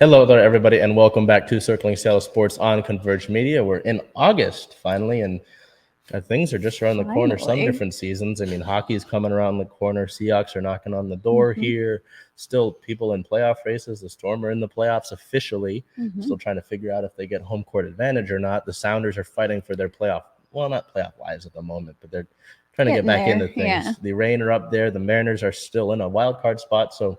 Hello there, everybody, and welcome back to CirclingSeattleSports on Converge Media. We're in August, finally, and things are just around the corner. Some different seasons. I mean, hockey's coming around the corner. Seahawks are knocking on the door here. Still people in playoff races. The Storm are in the playoffs officially. Still trying to figure out if they get home court advantage or not. The Sounders are fighting for their playoff, well, not playoff lives at the moment, but they're trying to get back into things. Yeah. The Reign are up there. The Mariners are still in a wild card spot, so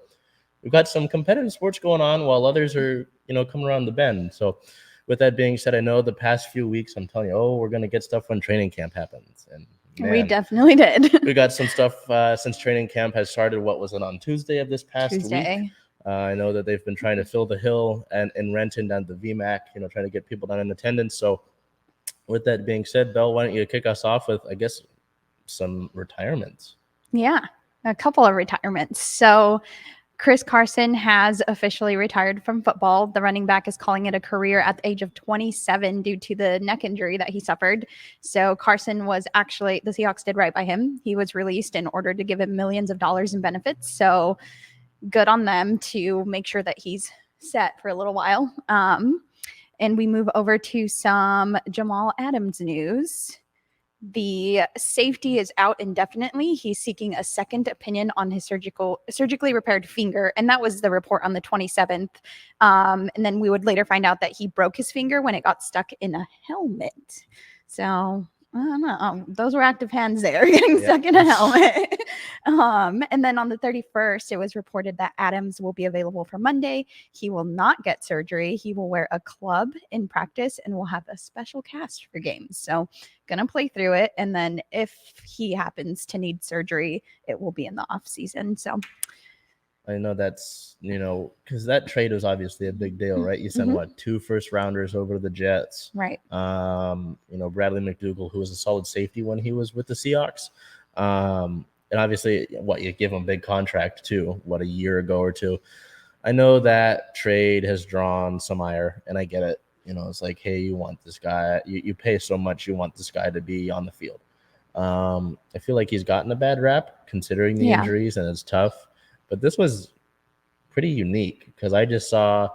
we've got some competitive sports going on while others are, coming around the bend. So with that being said, I know the past few weeks, I'm telling you, we're going to get stuff when training camp happens. And man, we definitely did. We got some stuff since training camp has started. What was it, on Tuesday of this past week? I know that they've been trying to fill the hill and in Renton down to VMAC, trying to get people down in attendance. So with that being said, Bel, why don't you kick us off with, I guess, some retirements? Yeah, a couple of retirements. So Chris Carson has officially retired from football. The running back is calling it a career at the age of 27 due to the neck injury that he suffered. So Carson was actually, the Seahawks did right by him. He was released in order to give him millions of dollars in benefits. So good on them to make sure that he's set for a little while. And we move over to some Jamal Adams news. The safety is out indefinitely. He's seeking a second opinion on his surgically repaired finger. And that was the report on the 27th. And then we would later find out that he broke his finger when it got stuck in a helmet. So I don't know. Those were active hands there getting stuck in a helmet. And then on the 31st, it was reported that Adams will be available for Monday. He will not get surgery. He will wear a club in practice and will have a special cast for games. So going to play through it. And then if he happens to need surgery, it will be in the off season. So I know that's, because that trade was obviously a big deal, right? You sent 2 first-rounders over to the Jets. Right. Bradley McDougald, who was a solid safety when he was with the Seahawks. And obviously, you give him a big contract too, a year ago or two. I know that trade has drawn some ire, and I get it. It's like, hey, you want this guy. You pay so much, you want this guy to be on the field. I feel like he's gotten a bad rap considering the injuries, and it's tough. But this was pretty unique because I just saw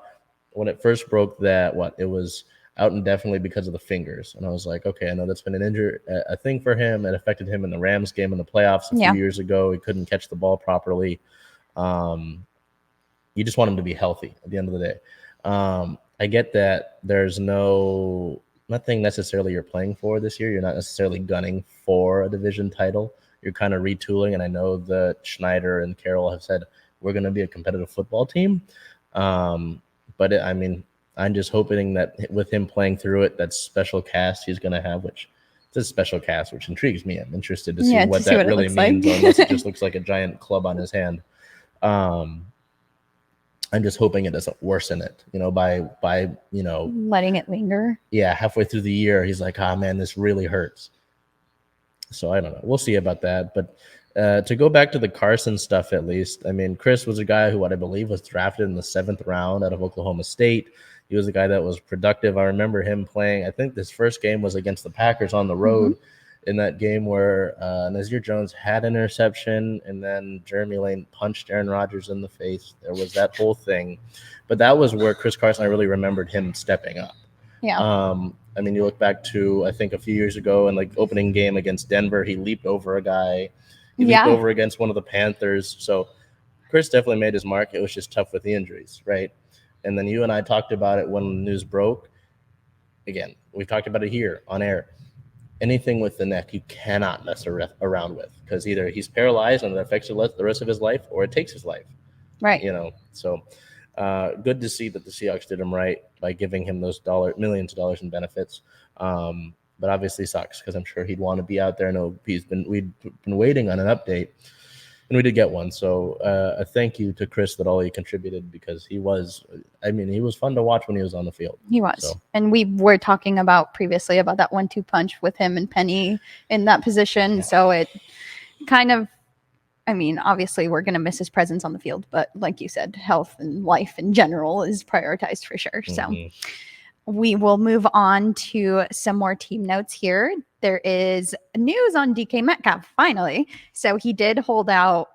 when it first broke that it was out indefinitely because of the fingers. And I was like, okay, I know that's been a thing for him. It affected him in the Rams game in the playoffs a few years ago. He couldn't catch the ball properly. You just want him to be healthy at the end of the day. I get that there's nothing necessarily you're playing for this year. You're not necessarily gunning for a division title. You're kind of retooling, and I know that Schneider and Carroll have said we're going to be a competitive football team. But I'm just hoping that with him playing through it, that special cast he's going to have, which it's a special cast, which intrigues me. I'm interested to see what that really means, unless it just looks like a giant club on his hand. I'm just hoping it doesn't worsen it, by letting it linger. Yeah, halfway through the year, he's like, man, this really hurts. So I don't know. We'll see about that. But to go back to the Carson stuff, at least, Chris was a guy who, I believe, was drafted in the 7th round out of Oklahoma State. He was a guy that was productive. I remember him playing. I think this first game was against the Packers on the road in that game where Nazir Jones had an interception and then Jeremy Lane punched Aaron Rodgers in the face. There was that whole thing. But that was where Chris Carson, I really remembered him stepping up. Yeah. You look back to, I think, a few years ago in opening game against Denver, he leaped over a guy. He leaped over against one of the Panthers. So Chris definitely made his mark. It was just tough with the injuries, right? And then you and I talked about it when the news broke. Again, we've talked about it here on air. Anything with the neck, you cannot mess around with because either he's paralyzed and it affects the rest of his life or it takes his life. Right. So good to see that the Seahawks did him right by giving him those millions of dollars in benefits. But obviously sucks because I'm sure he'd want to be out there. I know we'd been waiting on an update, and we did get one. So a thank you to Chris that all he contributed because he was fun to watch when he was on the field. He was. So. And we were talking about previously about that 1-2 punch with him and Penny in that position. Yeah. So it kind of, obviously we're going to miss his presence on the field, but like you said, health and life in general is prioritized for sure. So we will move on to some more team notes here. There is news on DK Metcalf, finally. So he did hold out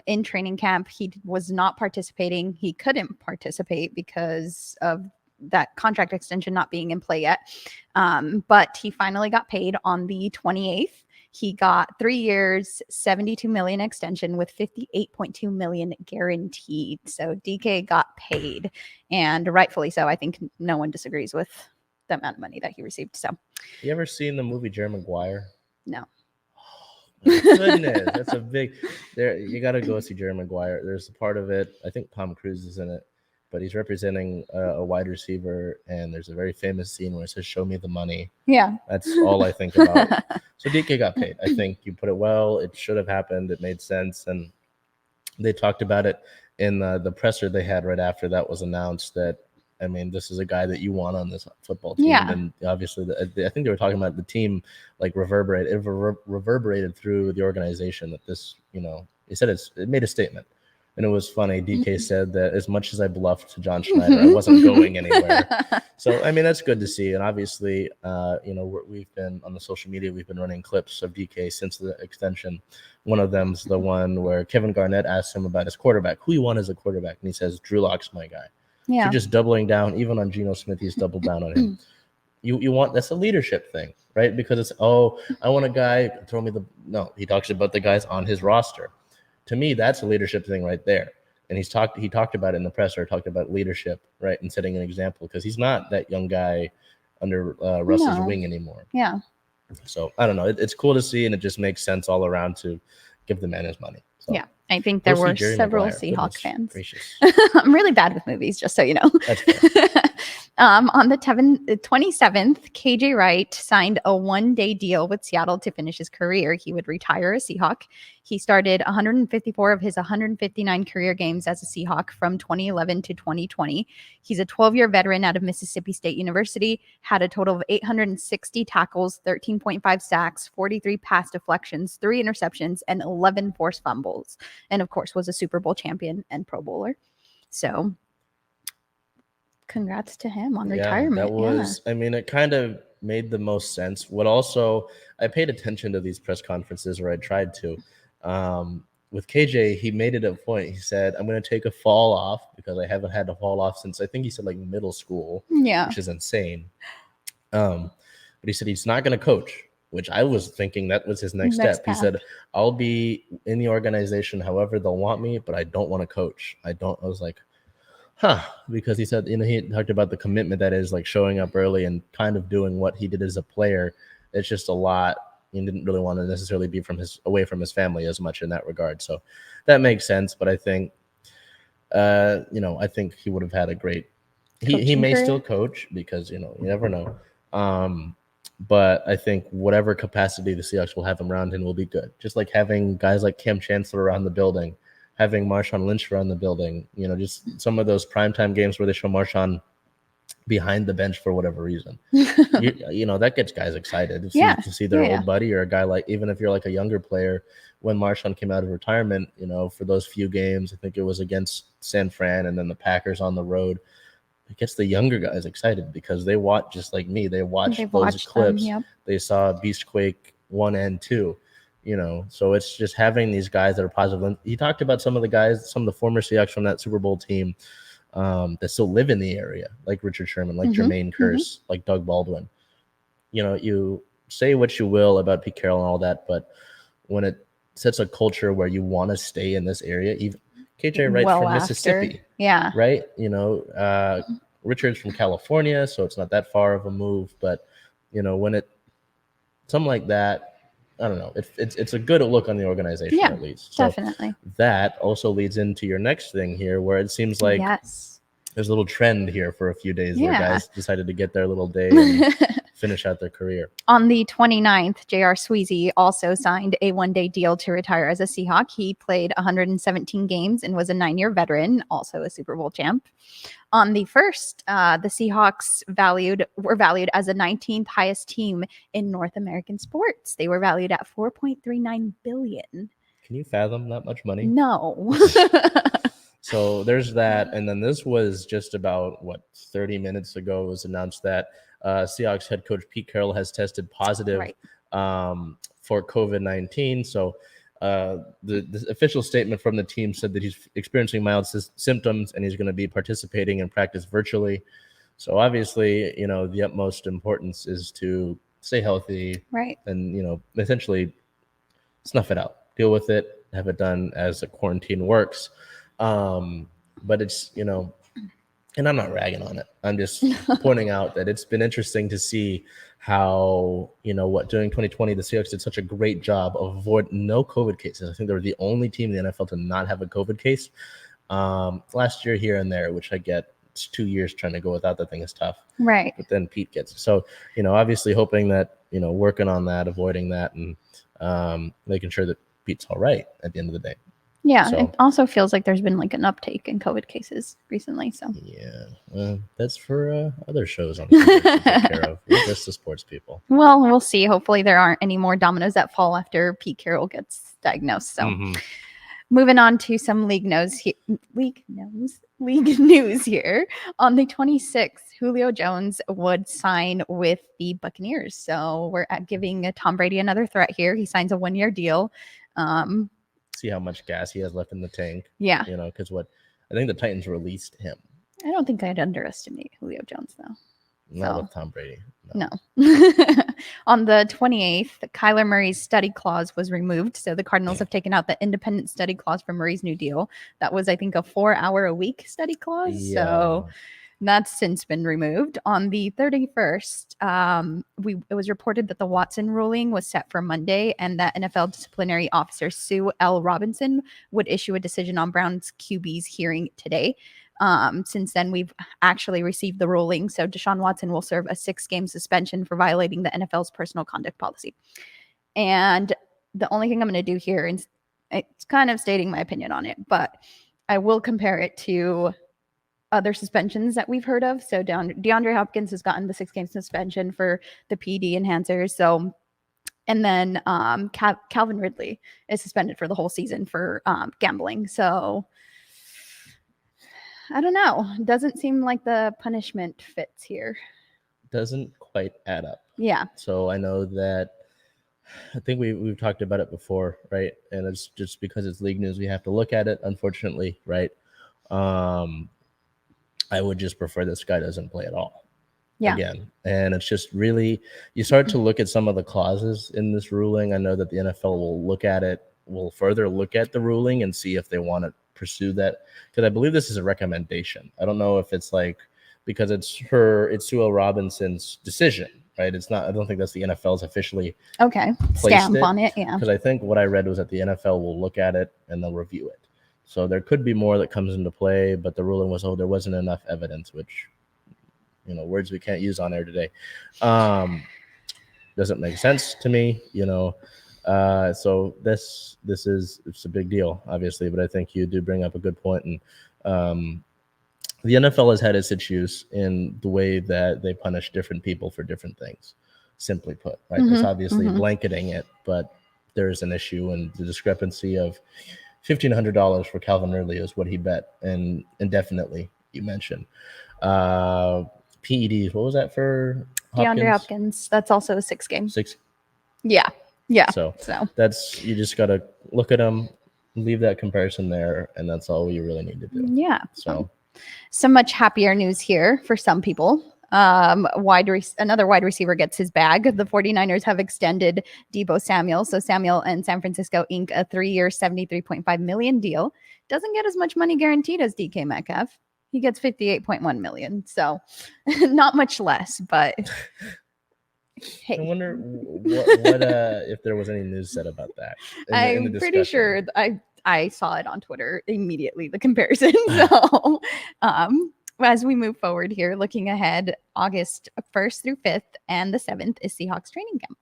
in training camp. He was not participating. He couldn't participate because of that contract extension not being in play yet. But he finally got paid on the 28th. He got 3 years, 72 million extension with 58.2 million guaranteed. So DK got paid, and rightfully so. I think no one disagrees with the amount of money that he received. So, You ever seen the movie Jerry Maguire? no. My goodness, that's a big. There, you got to go see Jerry Maguire. There's a part of it. I think Tom Cruise is in it, but he's representing a wide receiver, and there's a very famous scene where it says, "Show me the money." Yeah. That's all I think about. So DK got paid. I think you put it well. It should have happened. It made sense, and they talked about it in the presser they had right after that was announced. That, I mean, this is a guy that you want on this football team. Yeah. And obviously, I think they were talking about the team like reverberated through the organization that this, he said it made a statement. And it was funny. DK said that as much as I bluffed John Schneider, I wasn't going anywhere. So, I mean, that's good to see. And obviously, we've been on the social media, we've been running clips of DK since the extension. One of them's the one where Kevin Garnett asked him about his quarterback, who he wanted as a quarterback. And he says, Drew Lock's my guy. Yeah. So just doubling down, even on Geno Smith, he's doubled down on him. You want, that's a leadership thing, right? Because it's, I want a guy, no, he talks about the guys on his roster. To me, that's a leadership thing right there. And he talked about it in the presser, talked about leadership, right? And setting an example, because he's not that young guy under Russ's wing anymore. Yeah. So I don't know. It's cool to see, and it just makes sense all around to give the man his money. So. Yeah. I think there were several Seahawks fans. I'm really bad with movies, just so you know. That's fair. On the 27th, KJ Wright signed a one-day deal with Seattle to finish his career. He would retire a Seahawk. He started 154 of his 159 career games as a Seahawk from 2011 to 2020. He's a 12-year veteran out of Mississippi State University, had a total of 860 tackles, 13.5 sacks, 43 pass deflections, 3 interceptions, and 11 forced fumbles. And of course, was a Super Bowl champion and Pro Bowler. So congrats to him on retirement. That was, I mean, it kind of made the most sense. I paid attention to these press conferences, or I tried to. With KJ, he made it a point. He said, I'm going to take a fall off because I haven't had to fall off since, I think he said, like middle school, which is insane. But he said he's not going to coach, which I was thinking that was his next step. He said, I'll be in the organization however they'll want me, but I don't want to coach. I was like, because he said, he talked about the commitment that is like showing up early and kind of doing what he did as a player. It's just a lot. He didn't really want to necessarily be away from his family as much in that regard. So that makes sense. But I think, I think he would have had a great, he may still coach because, you never know. But I think whatever capacity the Seahawks will have him around him will be good. Just like having guys like Cam Chancellor around the building, having Marshawn Lynch around the building, just some of those primetime games where they show Marshawn behind the bench for whatever reason. That gets guys excited to see their old buddy, or a guy like, even if you're like a younger player, when Marshawn came out of retirement, for those few games, I think it was against San Fran and then the Packers on the road, it gets the younger guys excited because they watch, just like me, they watched those clips. They saw Beastquake 1 and 2. So it's just having these guys that are positive. And he talked about some of the former Seahawks from that Super Bowl team that still live in the area, like Richard Sherman, like Jermaine Kearse, like Doug Baldwin. You say what you will about Pete Carroll and all that, but when it sets a culture where you want to stay in this area, even KJ Wright from Mississippi, right? Richard's from California, so it's not that far of a move. But when something like that, I don't know. It's a good look on the organization, at least. So definitely. That also leads into your next thing here, where it seems like there's a little trend here for a few days where guys decided to get their little day and finish out their career. On the 29th, JR Sweezy also signed a one-day deal to retire as a Seahawk. He played 117 games and was a 9-year veteran, also a Super Bowl champ. On the 1st, the Seahawks were valued as the 19th highest team in North American sports. They were valued at $4.39 billion. Can you fathom that much money? No. So there's that. And then this was just about, 30 minutes ago, it was announced that Seahawks head coach Pete Carroll has tested positive for COVID-19. So The official statement from the team said that he's experiencing mild symptoms and he's going to be participating in practice virtually. So obviously, the utmost importance is to stay healthy, Right. and essentially snuff it out, deal with it, have it done as a quarantine works. But it's and I'm not ragging on it. I'm just pointing out that it's been interesting to see how, during 2020, the Seahawks did such a great job of avoiding no COVID cases. I think they were the only team in the NFL to not have a COVID case. Last year here and there, which I get, it's 2 years trying to go without that thing is tough. Right. But then Pete gets it. So, obviously hoping that, working on that, avoiding that, and making sure that Pete's all right at the end of the day. Yeah, So, it also feels like there's been like an uptake in COVID cases recently. So yeah, that's for other shows on Converge to take care of. We're just the sports people. Well, we'll see. Hopefully, there aren't any more dominoes that fall after Pete Carroll gets diagnosed. So, moving on to some league news here. On the 26th, Julio Jones would sign with the Buccaneers. So we're giving Tom Brady another threat here. He signs a 1-year deal. See how much gas he has left in the tank. Yeah. Because I think the Titans released him. I don't think I'd underestimate Julio Jones, though. Not with Tom Brady. No. On the 28th, Kyler Murray's study clause was removed. So the Cardinals have taken out the independent study clause from Murray's new deal. That was, I think, a 4-hour-a-week study clause. Yeah. So that's since been removed. On the 31st, it was reported that the Watson ruling was set for Monday and that NFL disciplinary officer Sue L. Robinson would issue a decision on Browns QB's hearing today. Since then, we've actually received the ruling. So Deshaun Watson will serve a 6-game suspension for violating the NFL's personal conduct policy. And the only thing I'm going to do here is it's kind of stating my opinion on it, but I will compare it to other suspensions that we've heard of. So DeAndre Hopkins has gotten the 6-game suspension for the PD enhancers. So, and then Calvin Ridley is suspended for the whole season for gambling. So I don't know. Doesn't seem like the punishment fits here. Doesn't quite add up. Yeah. So I know that I think we've talked about it before, right? And it's just because it's league news, we have to look at it, unfortunately, right? I would just prefer this guy doesn't play at all. Yeah. Again. And it's just really, you start to look at some of the clauses in this ruling. I know that the NFL will further look at the ruling and see if they want to pursue that. Because I believe this is a recommendation. I don't know if it's because it's Sue L. Robinson's decision, right? It's not, I don't think that's the NFL's officially stamp on it. Yeah. Because I think what I read was that the NFL will look at it and they'll review it. So there could be more that comes into play, but the ruling was, there wasn't enough evidence, which, words we can't use on air today. Doesn't make sense to me, So it's a big deal, obviously, but I think you do bring up a good point. And the NFL has had its issues in the way that they punish different people for different things, simply put, right? It's obviously blanketing it, but there's an issue, and the discrepancy of $1,500 for Calvin Ridley is what he bet, and indefinitely, you mentioned. PEDs, what was that for Hopkins? DeAndre Hopkins, that's also a 6-game. 6? Yeah. So that's, you just got to look at them, leave that comparison there, and that's all you really need to do. Yeah. So some much happier news here for some people. Another wide receiver gets his bag. The 49ers have extended Deebo Samuel. So Samuel and San Francisco ink a 3-year, $73.5 million deal. Doesn't get as much money guaranteed as DK Metcalf. He gets $58.1 million. So not much less, but hey. I wonder what if there was any news said about that. I'm pretty sure I saw it on Twitter immediately, the comparison. So as we move forward here, looking ahead, August 1st through 5th and the 7th is Seahawks training camp.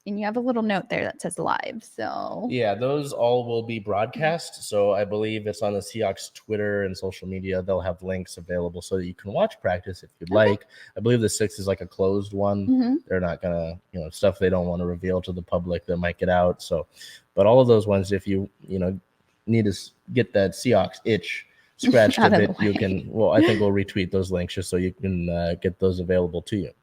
And you have a little note there that says live. So yeah, those all will be broadcast. So I believe it's on the Seahawks Twitter and social media. They'll have links available so that you can watch practice if you'd like. I believe the 6th is like a closed one. They're not gonna, stuff they don't want to reveal to the public that might get out. So, but all of those ones, if you need to get that Seahawks itch scratched a bit, you can. Well, I think we'll retweet those links just so you can get those available to you.